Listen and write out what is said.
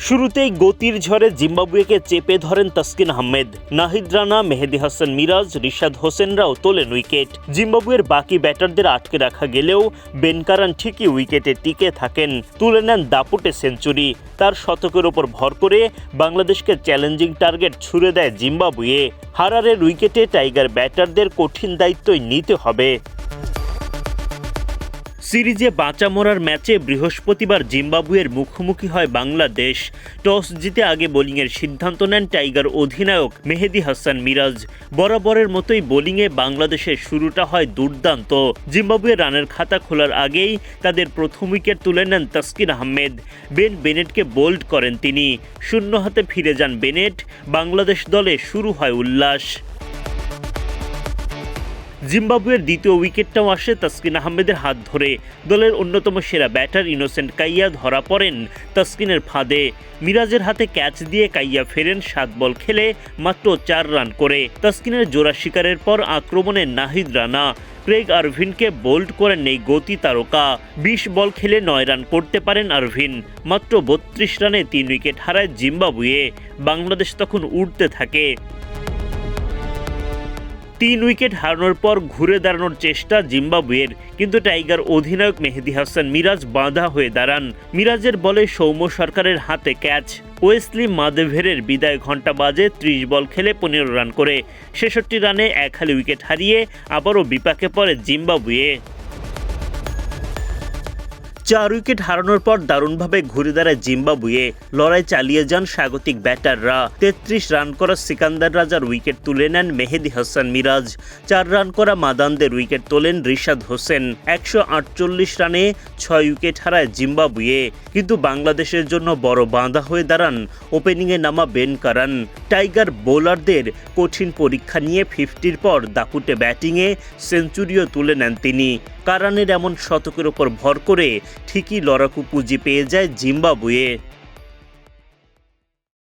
শুরুতেই গতির ঝড়ে জিম্বাবুয়েকে চেপে ধরেন তাসকিন আহমেদ। নাহিদ রানা, মেহেদী হাসান মিরাজ, রিশাদ হোসেনরাও তোলেন উইকেট। জিম্বাবুয়ের বাকি ব্যাটারদের আটকে রাখা গেলেও বেন কারান ঠিকই উইকেটে টিকে থাকেন, তুলে নেন দাপুটে সেঞ্চুরি। তার শতকের ওপর ভর করে বাংলাদেশকে চ্যালেঞ্জিং টার্গেট ছুড়ে দেয় জিম্বাবুয়ে। হারারের উইকেটে টাইগার ব্যাটারদের কঠিন দায়িত্বই নিতে হবে। সিরিজে বাঁচা মরার ম্যাচে বৃহস্পতিবার জিম্বাবুয়ের মুখোমুখি হয় বাংলাদেশ। টস জিতে আগে বোলিংয়ের সিদ্ধান্ত নেন টাইগার অধিনায়ক মেহেদী হাসান মিরাজ। বরাবরের মতোই বোলিংয়ে বাংলাদেশের শুরুটা হয় দুর্দান্ত। জিম্বাবুয়ের রানের খাতা খোলার আগেই তাদের প্রথম উইকেট তুলে নেন তাসকিন আহমেদ। বেন বেনেটকে বোল্ড করেন তিনি। শূন্য হাতে ফিরে যান বেনেট। বাংলাদেশ দলে শুরু হয় উল্লাস। জিম্বাবুয়ের দ্বিতীয় উইকেটটাও আসে তাসকিন আহমেদের হাত ধরে। দলের অন্যতম সেরা ব্যাটার ইনোসেন্ট কাইয়া ধরা পড়েন তাসকিনের ফাঁদে। মিরাজের হাতে ক্যাচ দিয়ে কাইয়া ফেরেন 7 বল খেলে মাত্র 4 রান করে। তাসকিনের জোড়া শিকারের পর আক্রমণে নাহিদ রানা। ক্রেগ আরভিনকে বোল্ড করেন এই গতি তারকা। 20 বল খেলে 9 রান করতে পারেন আরভিন। মাত্র 32 রানে 3 উইকেট হারায় জিম্বাবুয়ে। বাংলাদেশ তখন উঠতে থাকে। 3 উইকেট হারানোর পর ঘুরে দাঁড়ানোর চেষ্টা জিম্বাবুয়ের, কিন্তু টাইগার অধিনায়ক মেহেদী হাসান মিরাজ বাঁধা হয়ে দাঁড়ান। মিরাজের বলে সৌম্য সরকারের হাতে ক্যাচ। ওয়েসলি মাদেভেরের বিদায় ঘণ্টা বাজে 30 বল খেলে 15 রান করে। 66 রানে এক হালি উইকেট হারিয়ে আবারও বিপাকে পড়ে জিম্বাবুয়ে। 4 উইকেট হারানোর পর দারুণভাবে ঘুরে দাঁড়ায় জিম্বাবুয়ে। লড়াই চালিয়ে যান স্বাগতিক ব্যাটাররা। 33 রান করা সিকান্দার রাজার উইকেট তুলে নেন মেহেদী হাসান মিরাজ। 4 রান করা মাদানদের উইকেট তোলেন রিশাদ হোসেন। 148 রানে 6 উইকেট হারায় জিম্বাবুয়ে। কিন্তু বাংলাদেশের জন্য বড় বাঁধা হয়ে দাঁড়ান ওপেনিংয়ে নামা বেন কারান। টাইগার বোলারদের কঠিন পরীক্ষা নিয়ে 50-র পর দাপুটে ব্যাটিংয়ে সেঞ্চুরিও তুলে নেন তিনি। কারানের এমন শতকের ওপর ভর করে ঠিকই লড়াকু পুঁজি পেয়ে যায় জিম্বাবুয়ে।